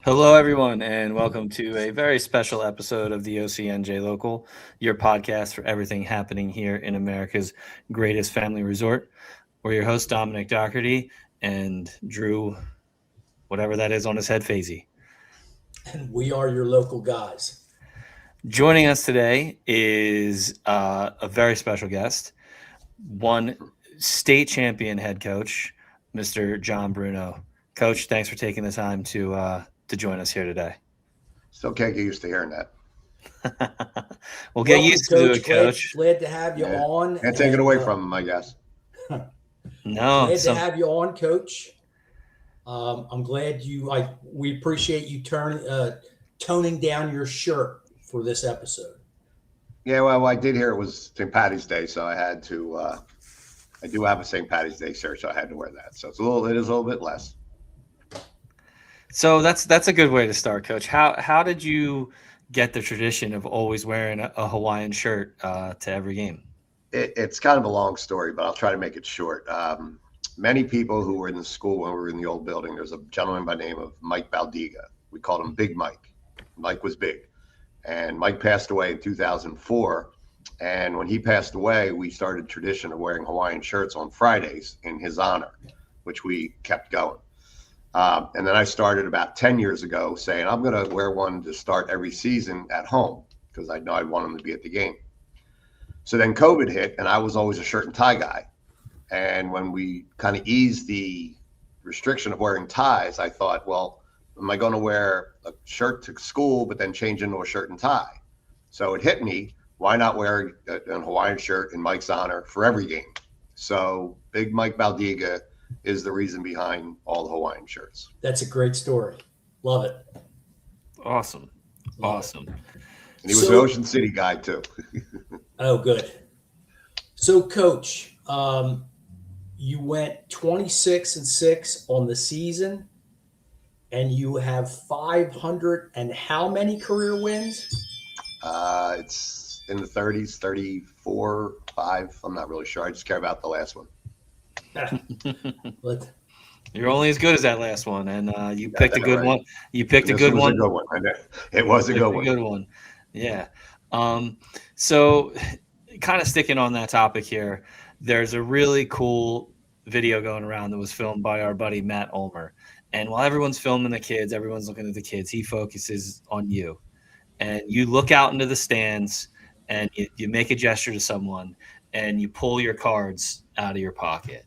Hello, everyone, and welcome to a very special episode of the OCNJ Local, your podcast for everything happening here in America's greatest family resort. We're your host, Dominic Dougherty, and Drew, whatever that is on his head, Fasy. And we are your local guys. Joining us today is a very special guest, one state champion head coach, Mr. John Bruno. Coach, thanks for taking the time to join us here today. Still can't get used to hearing that. We'll get used to it, Glad, Coach. glad to have you on. Can't take it away from him, I guess. No, glad to have you on, Coach. I'm glad we appreciate you toning down your shirt for this episode. Yeah, well, I did hear it was St. Patty's Day, so I had to. I do have a St. Patty's Day shirt, so I had to wear that. So it is a little bit less. So that's a good way to start, Coach. How did you get the tradition of always wearing a Hawaiian shirt to every game? It's kind of a long story, but I'll try to make it short. Many people who were in the school when we were in the old building, there's a gentleman by the name of Mike Baldiga. We called him Big Mike. Mike was big. And Mike passed away in 2004. And when he passed away, we started a tradition of wearing Hawaiian shirts on Fridays in his honor, which we kept going. And then I started about 10 years ago saying, I'm going to wear one to start every season at home because I know I'd want him to be at the game. So then COVID hit, and I was always a shirt and tie guy. And when we kind of eased the restriction of wearing ties, I thought, well, am I going to wear a shirt to school, but then change into a shirt and tie? So it hit me, why not wear a Hawaiian shirt in Mike's honor for every game? So Big Mike Baldiga is the reason behind all the Hawaiian shirts. That's a great story. Love it. Awesome. Awesome. And he was an Ocean City guy too. Oh, good. So, Coach, you went 26-6 on the season, and you have 500 and how many career wins? It's in the 30s, 34, 5. I'm not really sure. I just care about the last one. You're only as good as that last one, and you picked a good one. You picked a good one. It was a good one. Good one. Yeah. So, kind of sticking on that topic here, there's a really cool video going around that was filmed by our buddy Matt Ulmer. And while everyone's filming the kids, everyone's looking at the kids, he focuses on you. And you look out into the stands and you make a gesture to someone and you pull your cards out of your pocket.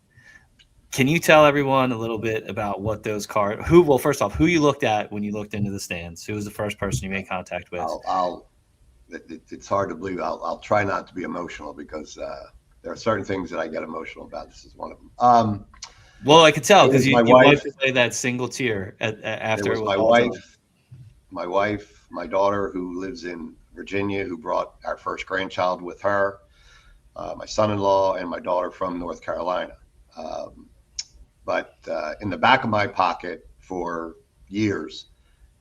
Can you tell everyone a little bit about what those cards, first off, who you looked at when you looked into the stands? Who was the first person you made contact with? It's hard to believe. I'll try not to be emotional because there are certain things that I get emotional about. This is one of them. Well, I could tell because you wanted to say that single tear after it was my wife, my daughter who lives in Virginia, who brought our first grandchild with her, my son-in-law, and my daughter from North Carolina. But in the back of my pocket for years,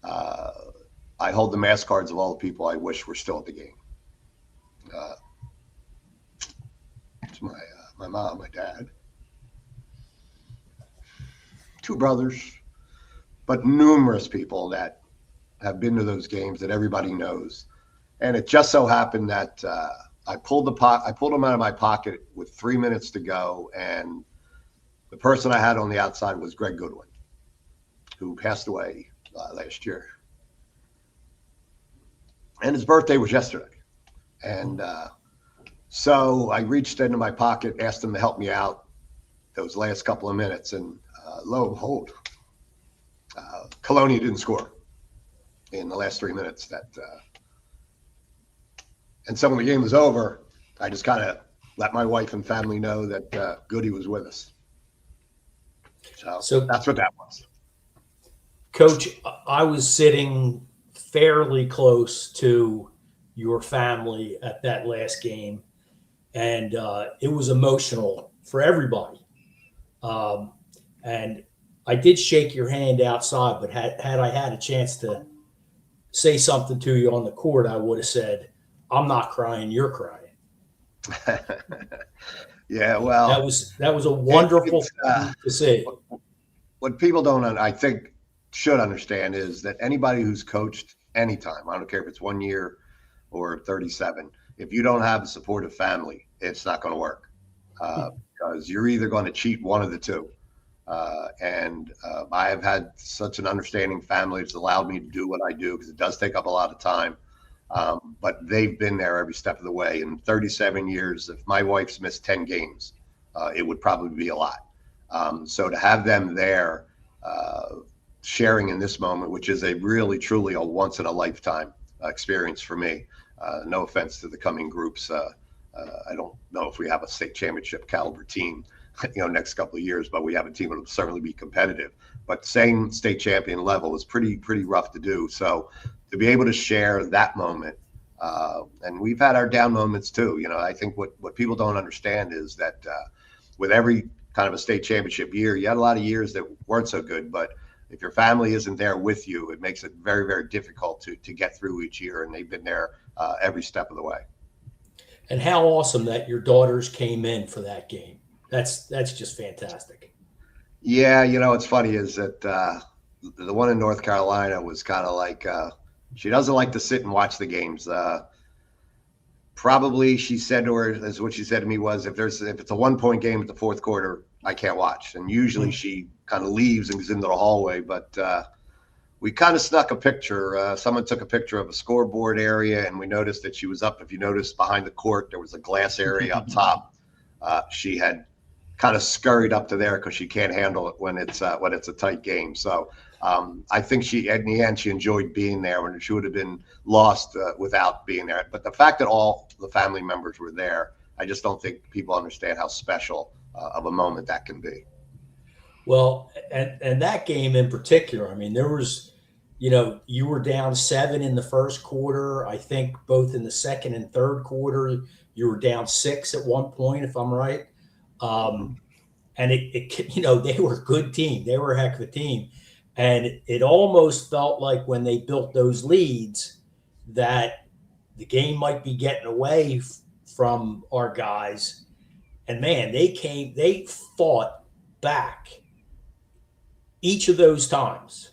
I hold the mass cards of all the people I wish were still at the game. It's my mom, my dad, 2 brothers, but numerous people that have been to those games that everybody knows. And it just so happened that I pulled them out of my pocket with 3 minutes to go, and the person I had on the outside was Greg Goodwin, who passed away last year. And his birthday was yesterday. And so I reached into my pocket, asked him to help me out those last couple of minutes. And lo and behold, Colonia didn't score in the last 3 minutes. And so when the game was over, I just kind of let my wife and family know that Goody was with us. So that's what that was. Coach, I was sitting fairly close to your family at that last game, and it was emotional for everybody. And I did shake your hand outside, but had I had a chance to say something to you on the court, I would have said, I'm not crying, you're crying. Yeah, well, that was a wonderful thing to see. What people don't, I think should understand is that anybody who's coached anytime, I don't care if it's 1 year or 37, if you don't have a supportive family, it's not going to work, because you're either going to cheat one of the two. And I have had such an understanding family that's allowed me to do what I do, because it does take up a lot of time. But they've been there every step of the way. In 37 years, if my wife's missed 10 games, it would probably be a lot. So to have them there, sharing in this moment, which is a really, truly a once in a lifetime experience for me. No offense to the coming groups. I don't know if we have a state championship caliber team, next couple of years, but we have a team that will certainly be competitive. But same state champion level is pretty rough to do. So to be able to share that moment, and we've had our down moments too. I think what people don't understand is that with every kind of a state championship year, you had a lot of years that weren't so good, but if your family isn't there with you, it makes it very, very difficult to get through each year. And they've been there every step of the way. And how awesome that your daughters came in for that game. That's just fantastic. Yeah, it's funny is that the one in North Carolina was kind of like, she doesn't like to sit and watch the games. Probably she said to her, as what she said to me was, if it's a 1-point game at the fourth quarter, I can't watch. And usually she kind of leaves and goes into the hallway. But we kind of snuck a picture. Someone took a picture of a scoreboard area, and we noticed that she was up. If you notice behind the court, there was a glass area up top. She had kind of scurried up to there because she can't handle it when it's a tight game. So I think in the end, she enjoyed being there, when she would have been lost without being there. But the fact that all the family members were there, I just don't think people understand how special of a moment that can be. Well, and that game in particular, I mean, there was, you were down 7 in the first quarter. I think both in the second and third quarter, you were down 6 at one point, if I'm right. And they were a good team. They were a heck of a team. And it almost felt like when they built those leads that the game might be getting away from our guys. And man, they fought back each of those times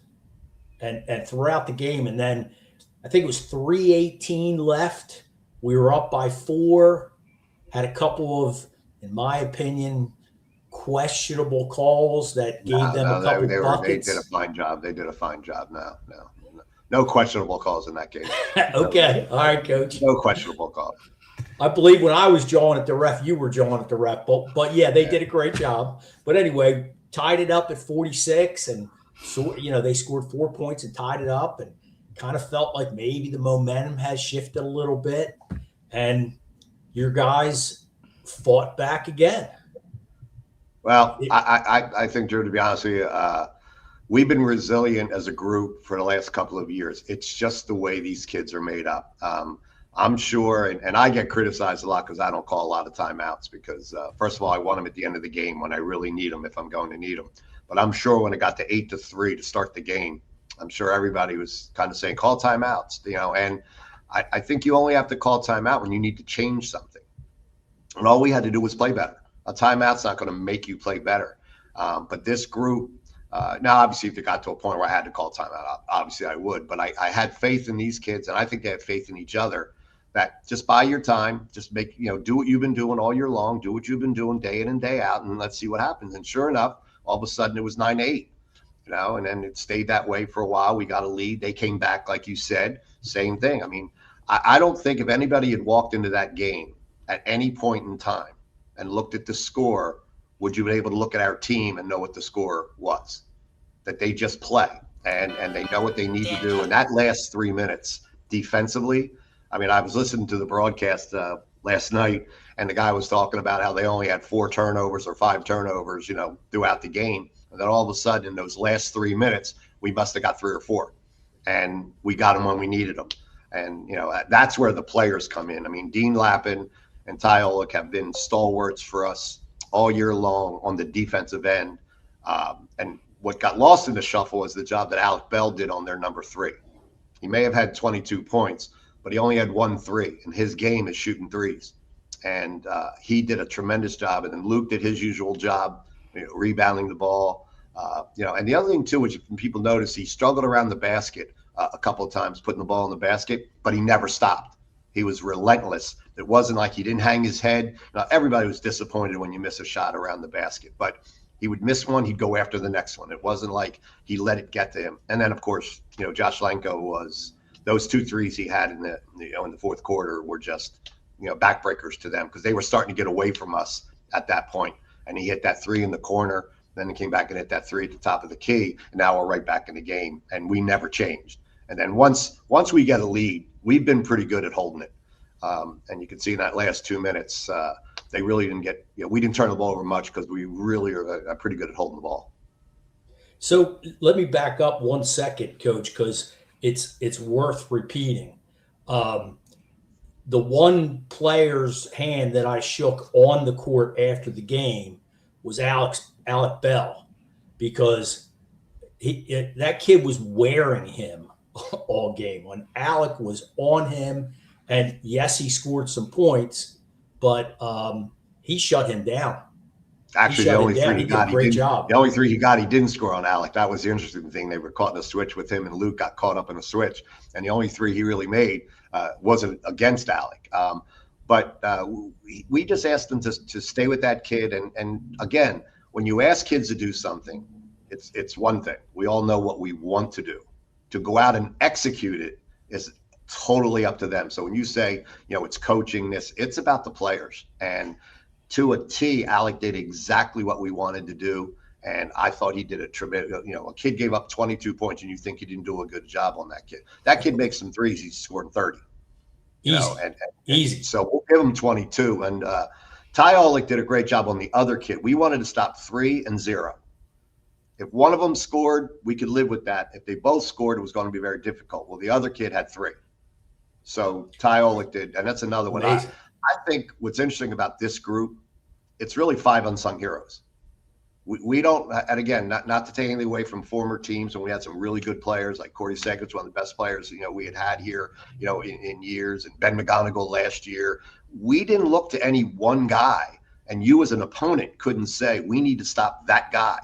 and throughout the game. And then I think it was 3:18 left. We were up by 4, had a couple of, in my opinion, questionable calls that gave them a couple buckets. They did a fine job. No questionable calls in that game. Okay. All right, Coach. No questionable calls. I believe when I was jawing at the ref, you were jawing at the ref. But yeah, they did a great job. But anyway, tied it up at 46. And so, they scored 4 points and tied it up, and kind of felt like maybe the momentum has shifted a little bit. And your guys fought back again. Well, I think, Drew, to be honest with you, we've been resilient as a group for the last couple of years. It's just the way these kids are made up. I'm sure, and I get criticized a lot because I don't call a lot of timeouts because, first of all, I want them at the end of the game when I really need them, if I'm going to need them. But I'm sure when it got to 8-3 to start the game, I'm sure everybody was kind of saying, call timeouts, and I think you only have to call timeout when you need to change something. And all we had to do was play better. A timeout's not going to make you play better. But this group, now obviously if it got to a point where I had to call timeout, obviously I would. But I had faith in these kids, and I think they had faith in each other, that just buy your time, just do what you've been doing all year long, do what you've been doing day in and day out, and let's see what happens. And sure enough, all of a sudden it was 9-8, and then it stayed that way for a while. We got a lead. They came back, like you said, same thing. I mean, I don't think if anybody had walked into that game at any point in time and looked at the score, would you be able to look at our team and know what the score was? That they just play and they know what they need to do. And that last 3 minutes defensively, I mean, I was listening to the broadcast last night, and the guy was talking about how they only had 4 turnovers or 5 turnovers, throughout the game. And then all of a sudden in those last 3 minutes, we must have got 3 or 4, and we got them when we needed them. And, that's where the players come in. I mean, Dean Lappin and Ty Olick have been stalwarts for us all year long on the defensive end. And what got lost in the shuffle was the job that Alec Bell did on their number 3. He may have had 22 points, but he only had 1 3, and his game is shooting threes. And he did a tremendous job. And then Luke did his usual job, rebounding the ball. And the other thing too, which people notice, he struggled around the basket a couple of times, putting the ball in the basket, but he never stopped. He was relentless. It wasn't like he didn't hang his head. Now, everybody was disappointed when you miss a shot around the basket, but he would miss one, he'd go after the next one. It wasn't like he let it get to him. And then, of course, Josh Lenko was those 2 threes he had in the fourth quarter were just backbreakers to them, because they were starting to get away from us at that point. And he hit that 3 in the corner. Then he came back and hit that 3 at the top of the key. And now we're right back in the game, and we never changed. And then once we get a lead, we've been pretty good at holding it. And you can see in that last 2 minutes, they really didn't get, we didn't turn the ball over much, because we really are pretty good at holding the ball. So let me back up 1 second, Coach, because it's worth repeating. The one player's hand that I shook on the court after the game was Alec Bell, because that kid was wearing him all game. When Alec was on him, and yes, he scored some points, but he shut him down. Actually, the only 3 he got, job. The only 3 he got, he didn't score on Alec. That was the interesting thing. They were caught in a switch with him, and Luke got caught up in a switch. And the only 3 he really made wasn't against Alec. But we just asked them to stay with that kid. And again, when you ask kids to do something, it's one thing. We all know what we want to do. To go out and execute it is totally up to them. So when you say, it's coaching this, it's about the players. And to a T, Alec did exactly what we wanted to do. And I thought he did a tremendous, a kid gave up 22 points and you think he didn't do a good job on that kid. That kid makes some threes, he's scoring 30. Easy. So we'll give him 22. And Ty Olick did a great job on the other kid. We wanted to stop 3 and 0. If one of them scored, we could live with that. If they both scored, it was going to be very difficult. Well, the other kid had 3. So Ty Olick did, and that's another one. I think what's interesting about this group, it's really 5 unsung heroes. We don't, and again, not to take anything away from former teams, and we had some really good players like Corey Seger's one of the best players we had here in years, and Ben McGonigal last year. We didn't look to any one guy, and you as an opponent couldn't say we need to stop that guy,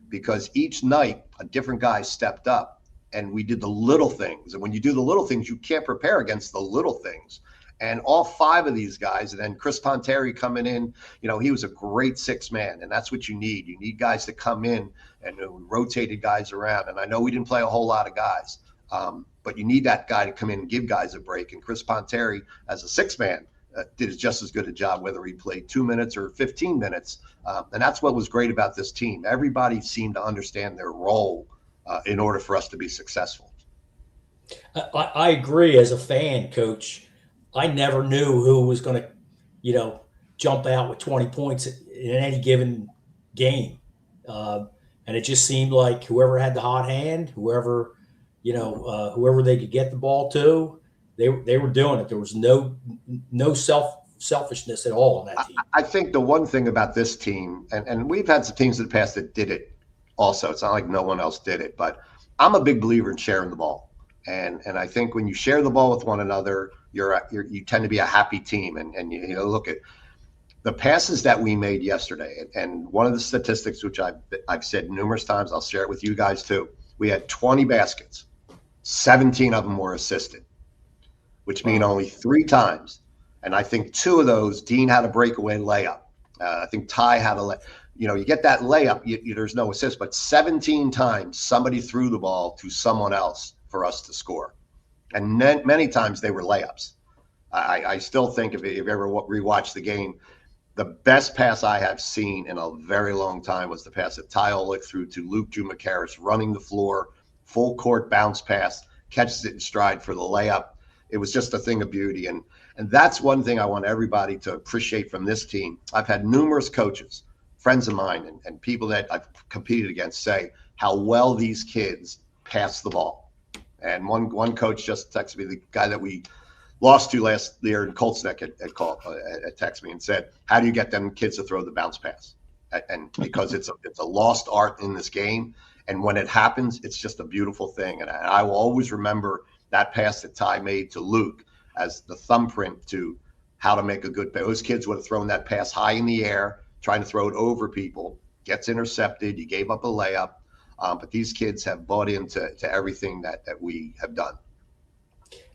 because each night a different guy stepped up, and we did the little things. And when you do the little things, you can't prepare against the little things. And all 5 of these guys, and then Chris Ponteri coming in, he was a great 6th man, and that's what you need. You need guys to come in, and we rotated guys around. And I know we didn't play a whole lot of guys, but you need that guy to come in and give guys a break. And Chris Ponteri, as a 6th man, did just as good a job, whether he played 2 minutes or 15 minutes. And that's what was great about this team. Everybody seemed to understand their role in order for us to be successful. I agree. As a fan, Coach, I never knew who was going to, jump out with 20 points in any given game. And it just seemed like whoever had the hot hand, whoever they could get the ball to, they were doing it. There was no selfishness at all in that team. I think the one thing about this team, and we've had some teams in the past that did it also. It's not like no one else did it, but I'm a big believer in sharing the ball. And I think when you share the ball with one another, you tend to be a happy team. And look at the passes that we made yesterday. And one of the statistics, which I've said numerous times, I'll share it with you guys too. We had 20 baskets, 17 of them were assisted, which mean only 3 times. And I think 2 of those, Dean had a breakaway layup. I think Ty had you get that layup, there's no assist, but 17 times somebody threw the ball to someone else for us to score. And many times they were layups. I still think if you ever rewatched the game, the best pass I have seen in a very long time was the pass that Ty Olick threw to Luke Jumacaris, running the floor, full court bounce pass, catches it in stride for the layup. It was just a thing of beauty. And that's one thing I want everybody to appreciate from this team. I've had numerous coaches, friends of mine, and people that I've competed against say how well these kids pass the ball. And one coach just texted me, the guy that we lost to last year in Colts Neck had texted me and said, how do you get them kids to throw the bounce pass? And because it's a lost art in this game. And when it happens, it's just a beautiful thing. And I will always remember that pass that Ty made to Luke as the thumbprint to how to make a good pass. Those kids would have thrown that pass high in the air, trying to throw it over people, gets intercepted, you gave up a layup. But these kids have bought into everything that we have done.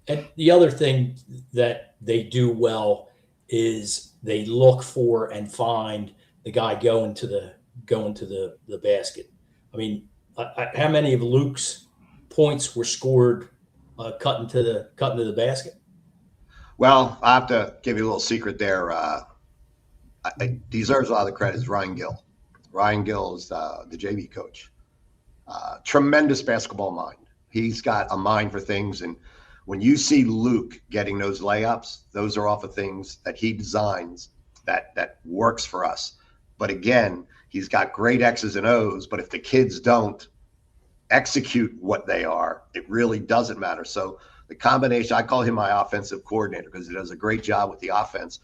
And the other thing that they do well is they look for and find the guy going to the basket. I mean, how many of Luke's points were scored cutting to the basket? Well, I have to give you a little secret there. Deserves a lot of the credit is Ryan Gill. Ryan Gill is the JV coach. Tremendous basketball mind. He's got a mind for things, and when you see Luke getting those layups, those are off of things that he designs that works for us. But again, he's got great X's and O's, but if the kids don't execute what they are, it really doesn't matter. So the combination, I call him my offensive coordinator because he does a great job with the offense.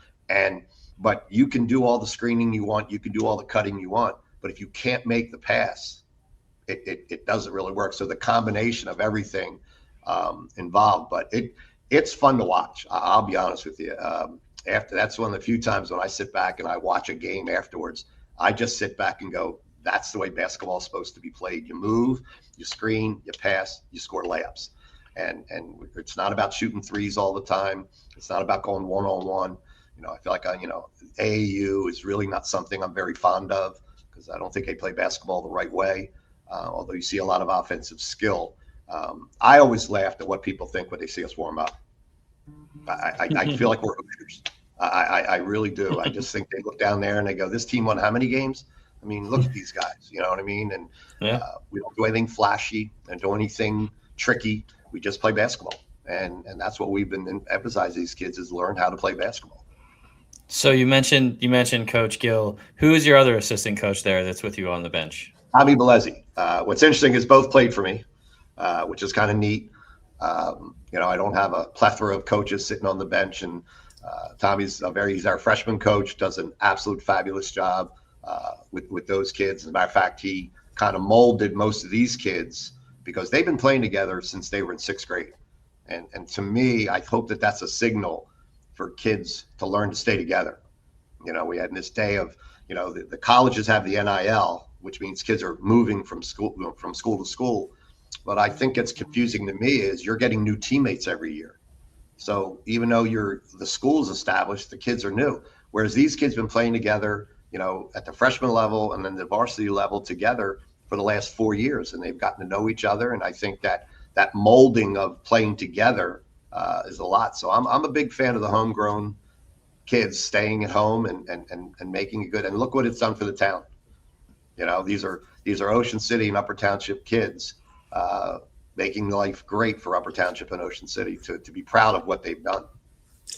But you can do all the screening you want, you can do all the cutting you want, but if you can't make the pass, it doesn't really work. So the combination of everything involved, but it's fun to watch. I'll be honest with you. After that's one of the few times when I sit back and I watch a game afterwards, I just sit back and go, that's the way basketball is supposed to be played. You move, you screen, you pass, you score layups. And it's not about shooting threes all the time. It's not about going one-on-one. I feel like AAU is really not something I'm very fond of because I don't think they play basketball the right way. Although you see a lot of offensive skill. I always laugh at what people think when they see us warm up. I feel like we're Hoosiers. I really do. I just think they look down there and they go, this team won how many games? I mean, look at these guys, you know what I mean? And we don't do anything flashy and do anything tricky. We just play basketball. And that's what we've been emphasizing these kids is learn how to play basketball. So you mentioned Coach Gill. Who is your other assistant coach there that's with you on the bench? Tommy Bellezzi. What's interesting is both played for me, which is kind of neat. I don't have a plethora of coaches sitting on the bench, and Tommy's he's our freshman coach, does an absolute fabulous job with those kids. As a matter of fact, he kind of molded most of these kids because they've been playing together since they were in 6th grade. And to me, I hope that that's a signal for kids to learn to stay together. We had in this day of, the colleges have the NIL, which means kids are moving from school to school. But I think it's confusing to me is you're getting new teammates every year. So even though the school's established, the kids are new. Whereas these kids have been playing together, at the freshman level and then the varsity level together for the last 4 years, and they've gotten to know each other. And I think that molding of playing together is a lot. So I'm a big fan of the homegrown kids staying at home and making it good. And look what it's done for the town. These are Ocean City and Upper Township kids making life great for Upper Township and Ocean City to be proud of what they've done.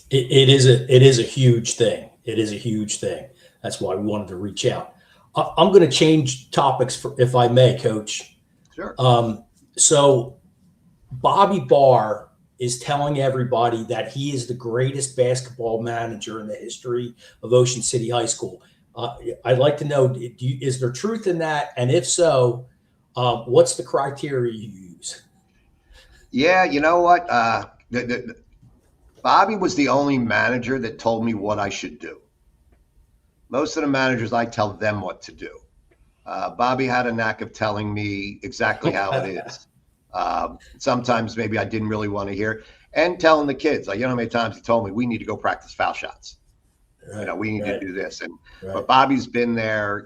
It is a huge thing. It is a huge thing. That's why we wanted to reach out. I'm going to change topics if I may, Coach. Sure. So Bobby Barr is telling everybody that he is the greatest basketball manager in the history of Ocean City High School. I'd like to know, is there truth in that? And if so, what's the criteria you use? Yeah, you know what? Bobby was the only manager that told me what I should do. Most of the managers, I tell them what to do. Bobby had a knack of telling me exactly how it is. Sometimes maybe I didn't really want to hear, and telling the kids, like, how many times he told me we need to go practice foul shots. Right, we need to do this. But Bobby's been there,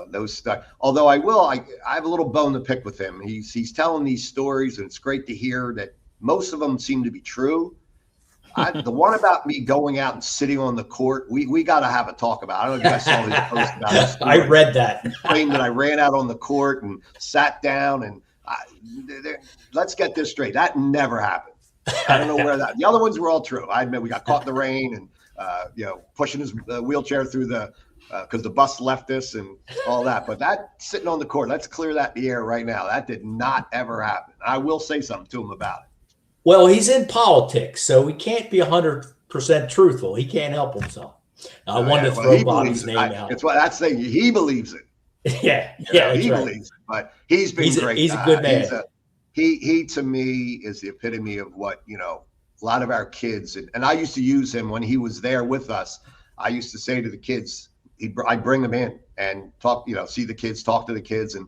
those stuff. Although I have a little bone to pick with him. He's telling these stories, and it's great to hear that most of them seem to be true. The one about me going out and sitting on the court, we got to have a talk about. I don't know if you guys saw his post about it. I read that. Claimed that I ran out on the court and sat down, and let's get this straight. That never happened. I don't know where that. The other ones were all true. I admit we got caught in the rain and pushing his wheelchair through because the bus left us and all that. But that sitting on the court, let's clear that in the air right now. That did not ever happen. I will say something to him about it. Well, he's in politics, so he can't be 100% truthful. He can't help himself. I wanted to throw Bobby's name out. It's what that's saying. He believes it. Yeah, he believes it. But he's been great. He's a good man. He to me is the epitome of what a lot of our kids and I used to use him when he was there with us. I used to say to the kids, I'd bring them in and talk, see the kids, talk to the kids, and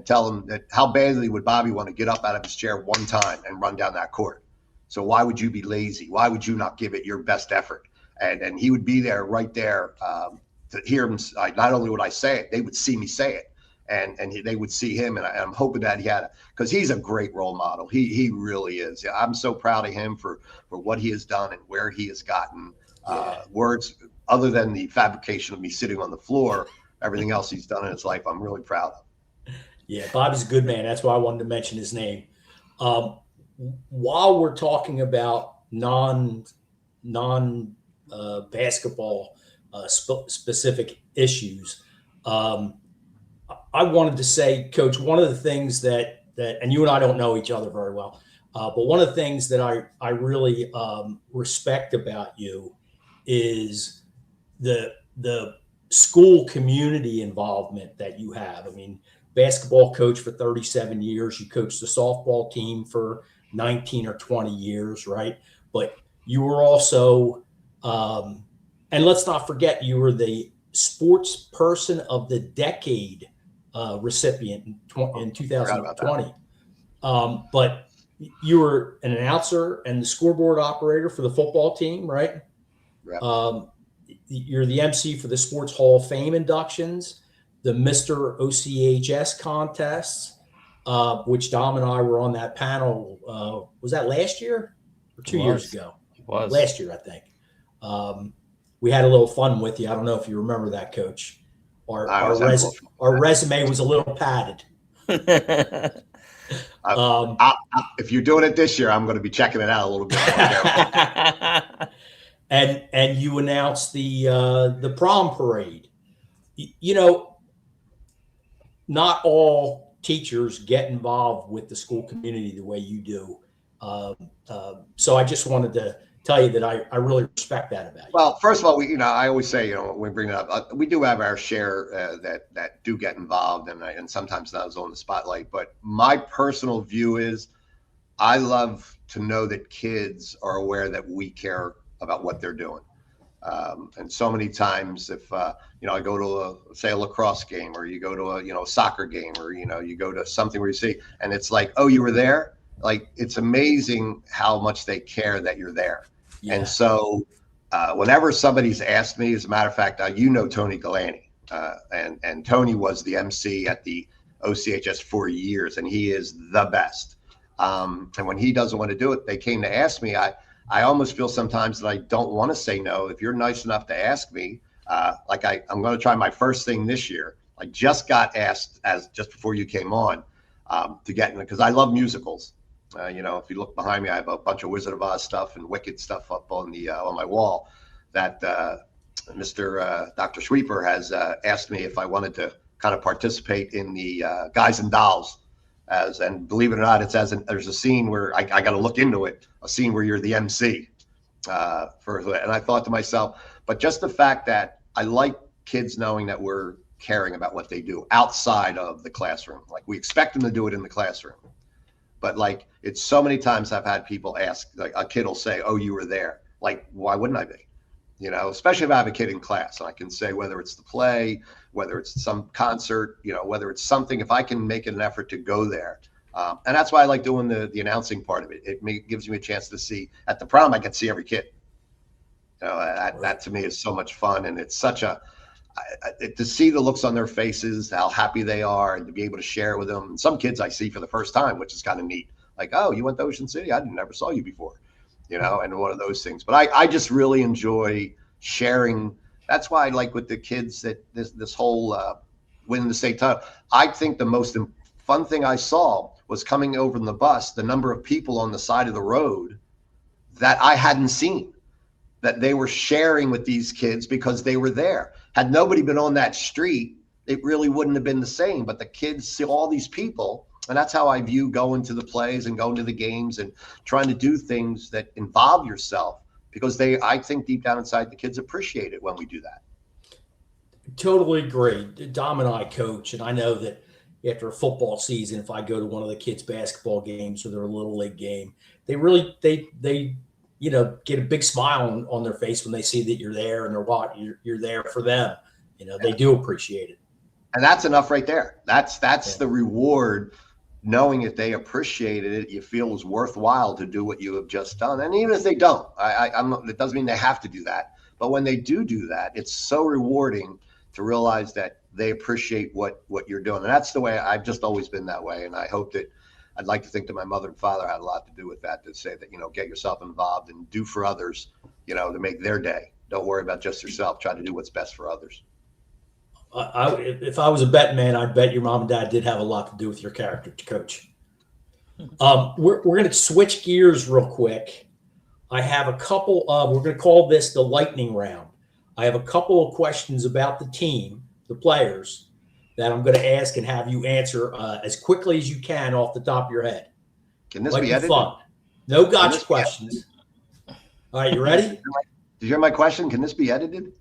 tell them that how badly would Bobby want to get up out of his chair one time and run down that court. So why would you be lazy? Why would you not give it your best effort? And he would be there, right there, to hear him. Not only would I say it, they would see me say it, and they would see him. And I'm hoping that he had, because he's a great role model. He really is. I'm so proud of him for what he has done and where he has gotten. Words other than the fabrication of me sitting on the floor, everything else he's done in his life, I'm really proud of. Yeah, Bobby's a good man. That's why I wanted to mention his name. While we're talking about non basketball specific issues, I wanted to say, Coach, one of the things that and you and I don't know each other very well, but one of the things that I really respect about you is the school community involvement that you have. I mean, basketball coach for 37 years, you coached the softball team for 19 or 20 years, right? But you were also, and let's not forget, you were the sports person of the decade recipient in 2020. But you were an announcer and the scoreboard operator for the football team, right? Yeah. You're the MC for the Sports Hall of Fame inductions, the Mr. OCHS contests, which Dom and I were on that panel. Was that last year or 2 years ago? It was. Last year, I think. We had a little fun with you. I don't know if you remember that, Coach. Our resume was a little padded. If you're doing it this year, I'm going to be checking it out a little bit. And you announced the prom parade. Not all teachers get involved with the school community the way you do. So I just wanted to tell you that I really respect that about you. Well, first of all, I always say, when we bring it up, we do have our share that do get involved, and sometimes not as on the spotlight. But my personal view is, I love to know that kids are aware that we care about what they're doing. And so many times, if I go to a lacrosse game, or you go to a soccer game, or you go to something where you see, and it's like, oh, you were there. Like, it's amazing how much they care that you're there. Yeah. And so whenever somebody's asked me, as a matter of fact, Tony Galani, and Tony was the MC at the OCHS for years, and he is the best. And when he doesn't want to do it, they came to ask me. I almost feel sometimes that I don't want to say no. If you're nice enough to ask me, I'm going to try my first thing this year. I just got asked just before you came on to get in, because I love musicals. If you look behind me, I have a bunch of Wizard of Oz stuff and Wicked stuff up on my wall that Mr. Dr. Sweeper has asked me if I wanted to kind of participate in the Guys and Dolls. And believe it or not, there's a scene where I got to look into it, a scene where you're the MC and I thought to myself, but just the fact that I like kids knowing that we're caring about what they do outside of the classroom. Like, we expect them to do it in the classroom. But like, it's so many times I've had people ask, like, a kid will say, oh, you were there. Like, why wouldn't I be? Especially if I have a kid in class, and I can say, whether it's the play, whether it's some concert, whether it's something, if I can make an effort to go there. And that's why I like doing the announcing part of it. It gives me a chance to see, at the prom, I can see every kid. That to me is so much fun. And it's such to see the looks on their faces, how happy they are, and to be able to share with them. And some kids I see for the first time, which is kind of neat. Like, oh, you went to Ocean City? I never saw you before, and one of those things. But I just really enjoy sharing. That's why I like with the kids that this whole winning the state title. I think the most fun thing I saw was coming over in the bus, the number of people on the side of the road that I hadn't seen, that they were sharing with these kids because they were there. Had nobody been on that street, it really wouldn't have been the same. But the kids see all these people, and that's how I view going to the plays and going to the games and trying to do things that involve yourself, because I think deep down inside, the kids appreciate it when we do that. Totally agree. Dom and I coach, and I know that after a football season, if I go to one of the kids' basketball games or their little league game, they get a big smile on their face when they see that you're there, and you're there for them. They do appreciate it. And that's enough right there. That's Yeah. the reward. Knowing if they appreciated it, you feel it was worthwhile to do what you have just done. And even if they don't, it doesn't mean they have to do that. But when they do that, it's so rewarding to realize that they appreciate what you're doing. And that's the way I've just always been that way. And I hope that I'd like to think that my mother and father had a lot to do with that, to say that, get yourself involved and do for others, to make their day. Don't worry about just yourself. Try to do what's best for others. If I was a betting man, I'd bet your mom and dad did have a lot to do with your character, Coach. We're going to switch gears real quick. I have a couple of, we're going to call this the lightning round. I have a couple of questions about the team, the players, that I'm going to ask and have you answer as quickly as you can off the top of your head. Can this be edited? Fun. No gotcha questions. All right, you ready? Did you hear my question? Can this be edited?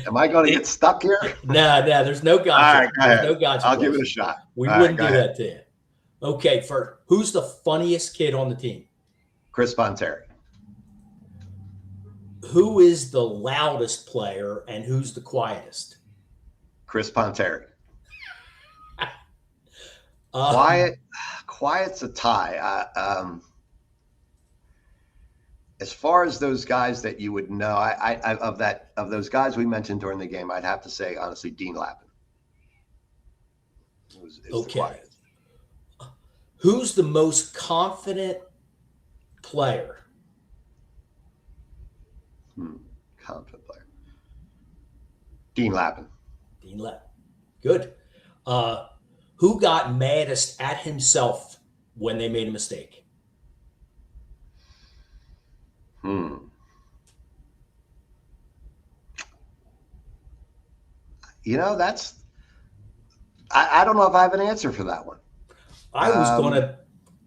Am I going to get stuck here? No, there's no gotcha. All right, go ahead. No gotcha. I'll give it a shot. We wouldn't do that to you. Okay, first, who's the funniest kid on the team? Chris Ponteri. Who is the loudest player and who's the quietest? Chris Ponteri. Quiet's a tie. As far as those guys that you would know, of those guys we mentioned during the game, I'd have to say honestly, Dean Lappin. Is okay. Who's the most confident player? Confident player. Dean Lappin. Dean Lappin. Good. Who got maddest at himself when they made a mistake? That's. I don't know if I have an answer for that one. I was going to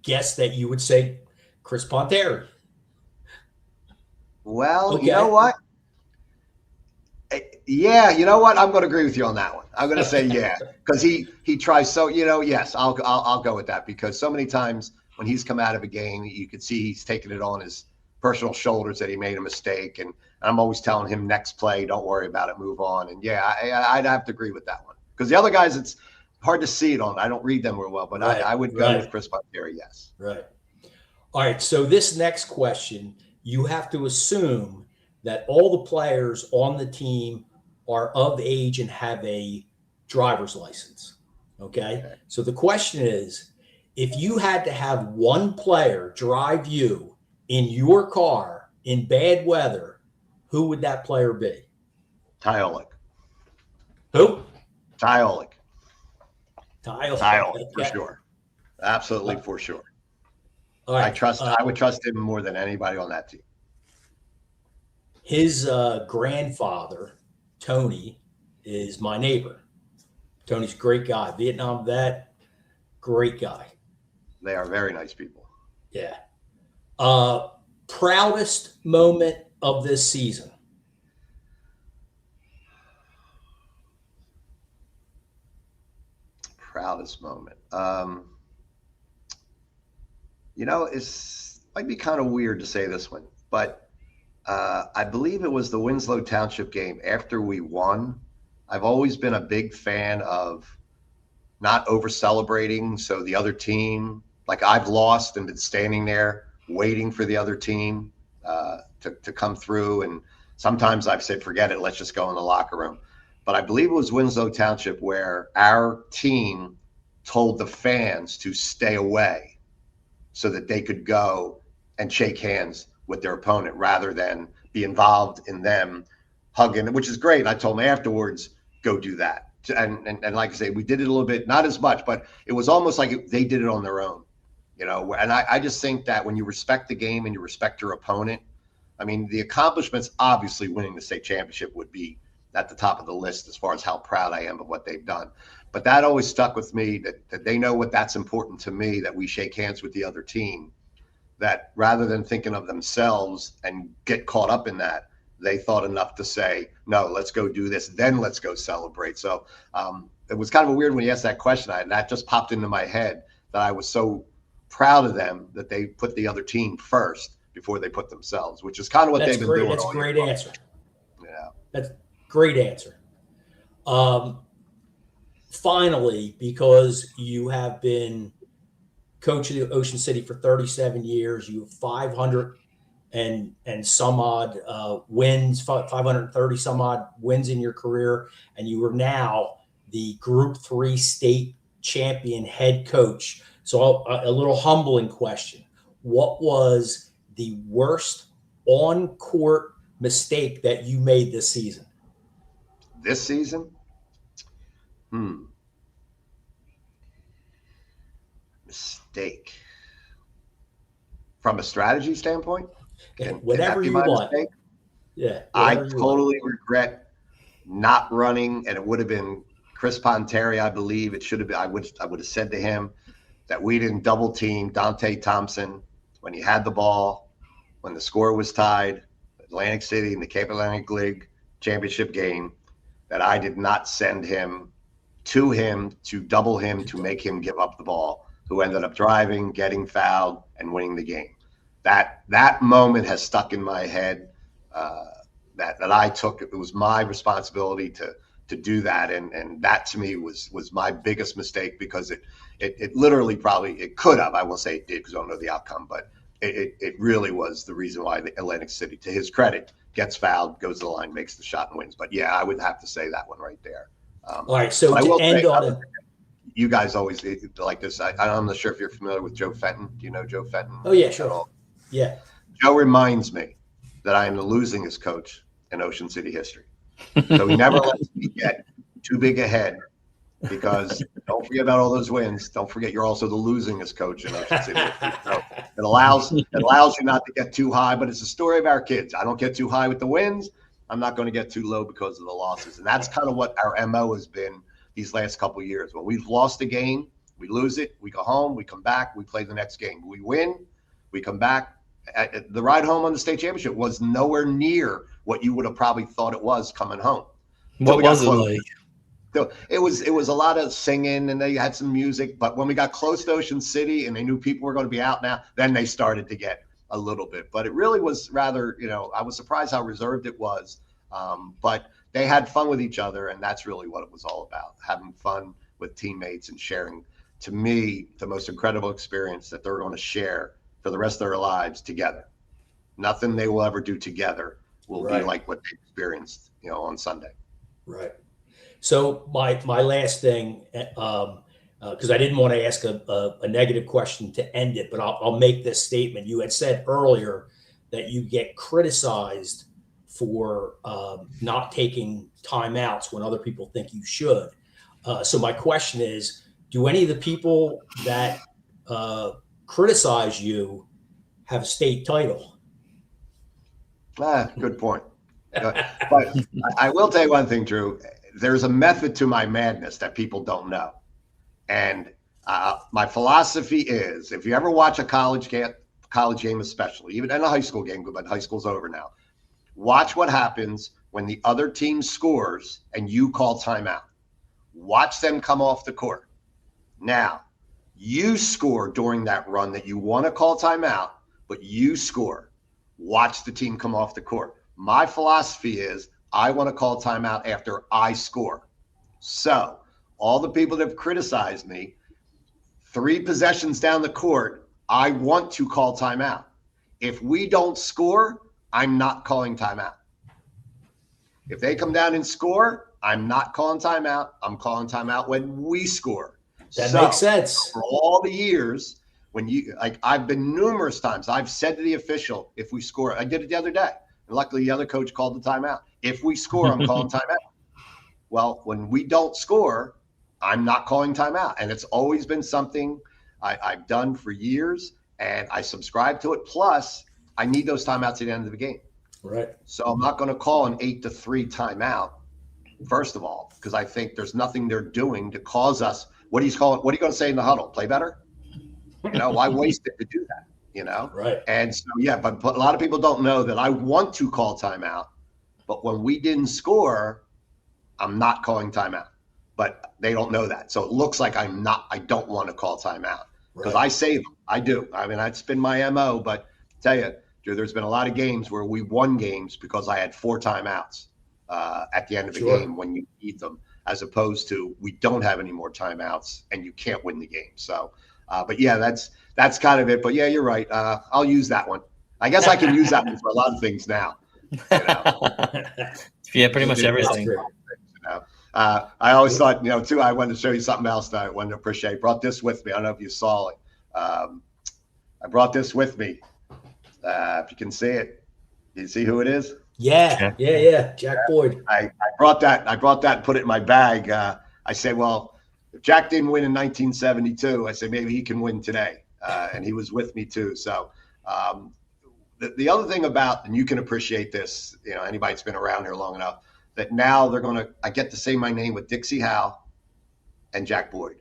guess that you would say Chris Ponteri. Well, okay. You know what? Yeah, you know what? I'm going to agree with you on that one. I'm going to say yeah, because he tries so. Yes, I'll go with that, because so many times when he's come out of a game, you could see he's taking it on his personal shoulders that he made a mistake, and I'm always telling him next play, don't worry about it, move on. And yeah, I'd have to agree with that one, because the other guys, it's hard to see it on. I don't read them real well, but right, I would go with Chris Ponteri. Yes. Right. All right. So this next question, you have to assume that all the players on the team are of age and have a driver's license. Okay. So the question is, if you had to have one player drive you in your car in bad weather, who would that player be? Ty Olik. Who? Ty Olik. Ty Olik, for sure. Absolutely, for sure. All right. I would trust him more than anybody on that team. His grandfather, Tony, is my neighbor. Tony's a great guy. Vietnam vet, great guy. They are very nice people. Yeah. Proudest moment of this season? Proudest moment. It's might be kind of weird to say this one, but I believe it was the Winslow Township game after we won. I've always been a big fan of not over celebrating. So the other team, like I've lost and been standing there waiting for the other team to come through. And sometimes I've said, forget it, let's just go in the locker room. But I believe it was Winslow Township where our team told the fans to stay away so that they could go and shake hands with their opponent rather than be involved in them hugging, which is great. I told them afterwards, go do that. And like I say, we did it a little bit, not as much, but it was almost like they did it on their own, and I just think that when you respect the game and you respect your opponent, I mean, the accomplishments, obviously winning the state championship would be at the top of the list as far as how proud I am of what they've done. But that always stuck with me, that they know what that's important to me, that we shake hands with the other team, that rather than thinking of themselves and get caught up in that, they thought enough to say, no, let's go do this, then let's go celebrate. So it was kind of weird when you asked that question, and that just popped into my head, that I was so proud of them that they put the other team first before they put themselves, which is kind of what they've been doing. That's a great answer. Yeah. That's a great answer. Um, Finally, because you have been coach of the Ocean City for 37 years, you have 500 and some odd wins, 530 some odd wins in your career, and you are now the Group 3 state champion head coach. So a little humbling question: what was the worst on-court mistake that you made this season? This season, mistake from a strategy standpoint. Can Whatever that be you my want. mistake? Yeah, I whatever you want. totally regret not running, and it would have been Chris Ponteri, I believe. It should have been. I would have said to him that we didn't double team Dante Thompson when he had the ball, when the score was tied, Atlantic City in the Cape Atlantic League championship game, that I did not send him to double him to make him give up the ball, who ended up driving, getting fouled, and winning the game. That moment has stuck in my head. That I took. It was my responsibility to do that, and that to me was my biggest mistake, because it literally probably it could have. I won't say it did because I don't know the outcome, but it really was the reason why the Atlantic City, to his credit, gets fouled, goes to the line, makes the shot, and wins. But yeah, I would have to say that one right there. All right, so I to will end say, on it, you guys always like this. I'm not sure if you're familiar with Joe Fenton. Do you know Joe Fenton? oh yeah, sure, yeah. Joe reminds me that I am the losingest coach in Ocean City history. So he never lets me get too big ahead, because don't forget about all those wins. Don't forget you're also the losingest coach in Ocean City history. So it allows you not to get too high, but it's the story of our kids. I don't get too high with the wins. I'm not going to get too low because of the losses. And that's kind of what our MO has been these last couple of years. When we've lost a game, we lose it, we go home, we come back, we play the next game. We win, we come back. The ride home on the state championship was nowhere near what you would have probably thought it was coming home. What was it like? So it was a lot of singing, and they had some music. But when we got close to Ocean City and they knew people were going to be out now, then they started to get a little bit. But it really was rather, I was surprised how reserved it was. But they had fun with each other, and that's really what it was all about, having fun with teammates and sharing, to me, the most incredible experience that they're going to share for the rest of their lives together. Nothing they will ever do together will be like what they experienced, on Sunday. Right. So my last thing, because I didn't want to ask a negative question to end it, but I'll make this statement. You had said earlier that you get criticized for not taking timeouts when other people think you should. So my question is, do any of the people that criticize you have a state title? Good point. But I will tell you one thing, Drew. There's a method to my madness that people don't know. And my philosophy is, if you ever watch a college game especially, even in a high school game, but high school's over now, watch what happens when the other team scores and you call timeout. Watch them come off the court. Now, you score during that run that you want to call timeout, but you score. Watch the team come off the court. My philosophy is, I want to call timeout after I score. So all the people that have criticized me, 3 possessions down the court, I want to call timeout. If we don't score, I'm not calling timeout. If they come down and score, I'm not calling timeout. I'm calling timeout when we score. That makes sense. For all the years, when I've been numerous times, I've said to the official, if we score, I did it the other day. And luckily, the other coach called the timeout. If we score, I'm calling timeout. Well, when we don't score, I'm not calling timeout. And it's always been something I've done for years, and I subscribe to it. Plus, I need those timeouts at the end of the game. Right. So I'm not going to call an 8-3 timeout, first of all, because I think there's nothing they're doing to cause us. What are you going to say in the huddle? Play better? Why waste it to do that? Right. And so, yeah, but a lot of people don't know that I want to call timeout, but when we didn't score, I'm not calling timeout. But they don't know that. So it looks like I don't want to call timeout, because I save them. I do. I mean, that's been my MO, but I tell you, Drew, there's been a lot of games where we won games because I had 4 timeouts at the end of the game when you need them. as opposed to we don't have any more timeouts and you can't win the game. So, but yeah, that's kind of it. But yeah, you're right. I'll use that one. I guess I can use that one for a lot of things now. Yeah, pretty much everything. I always thought, too, I wanted to show you something else that I wanted to appreciate. I brought this with me. I don't know if you saw it. I brought this with me. If you can see it, you see who it is? Yeah. Jack Boyd. I brought that and put it in my bag. I said, well, if Jack didn't win in 1972, I said, maybe he can win today. And he was with me too. So the other thing about, and you can appreciate this, anybody that's been around here long enough, that now I get to say my name with Dixie Howe and Jack Boyd.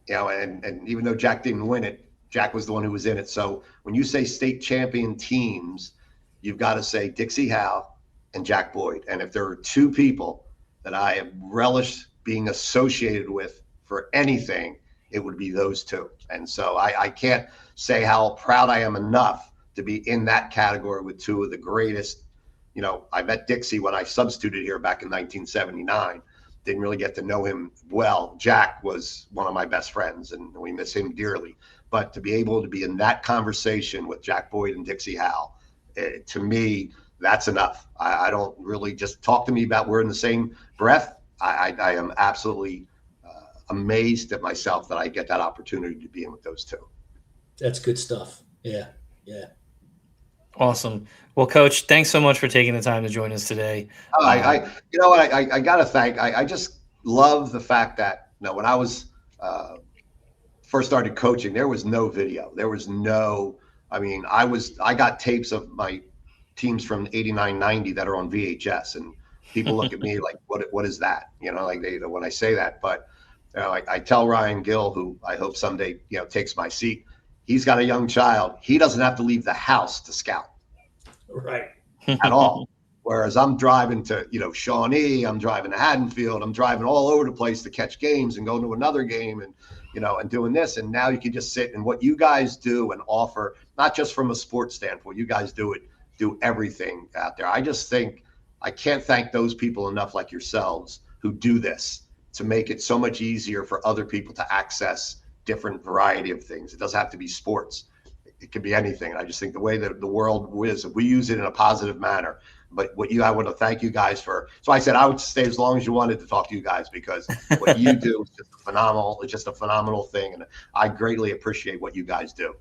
And even though Jack didn't win it, Jack was the one who was in it. So when you say state champion teams, you've got to say Dixie Howe and Jack Boyd. And if there are two people that I have relished being associated with for anything, it would be those two. And so I can't say how proud I am enough to be in that category with two of the greatest. I met Dixie when I substituted here back in 1979. Didn't really get to know him well. Jack was one of my best friends, and we miss him dearly. But to be able to be in that conversation with Jack Boyd and Dixie Howe, to me, that's enough. I don't really just talk to me about we're in the same breath. I am absolutely amazed at myself that I get that opportunity to be in with those two. That's good stuff. Yeah. Awesome. Well, Coach, thanks so much for taking the time to join us today. I got to thank. I just love the fact that when I was first started coaching, there was no video. There was no. I got tapes of my teams from 89, 90 that are on VHS, and people look at me like, what is that? When I say that, but I tell Ryan Gill, who I hope someday takes my seat. He's got a young child. He doesn't have to leave the house to scout. Right. At all. Whereas I'm driving to, Shawnee, I'm driving to Haddonfield, I'm driving all over the place to catch games and go to another game and, and doing this. And now you can just sit, and what you guys do and offer, not just from a sports standpoint, you guys do everything out there. I just think I can't thank those people enough, like yourselves, who do this to make it so much easier for other people to access different variety of things. It doesn't have to be sports. It could be anything. I just think the way that the world is, if we use it in a positive manner. But I want to thank you guys for. So I said I would stay as long as you wanted to talk to you guys, because what you do is just phenomenal. It's just a phenomenal thing, and I greatly appreciate what you guys do.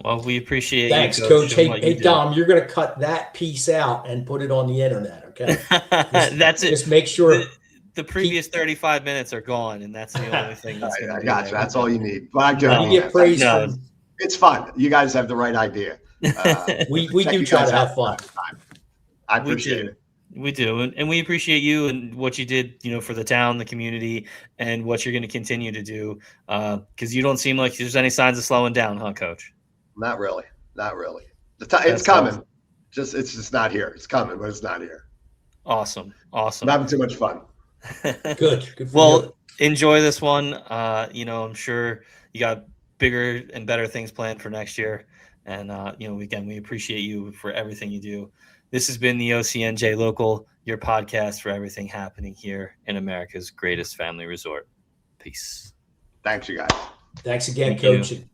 Well, we appreciate Thanks, you, Coach. Hey, Dom, you're going to cut that piece out and put it on the internet, okay? That's it. Just make sure. The previous 35 minutes are gone, and that's the only thing that's going to I got you. That's all you need. But I do. You get praise. It's fun. You guys have the right idea. We do try to have fun. I appreciate it. We do. And we appreciate you and what you did, for the town, the community, and what you're going to continue to do. Because you don't seem like there's any signs of slowing down, huh, Coach? Not really. It's coming. Awesome. It's just not here. It's coming, but it's not here. Awesome. I'm having too much fun. Good. Well, enjoy this one. I'm sure you got bigger and better things planned for next year. And, again, we appreciate you for everything you do. This has been the OCNJ Local, your podcast for everything happening here in America's greatest family resort. Peace. Thanks, you guys. Thanks again, Thank Coach. You.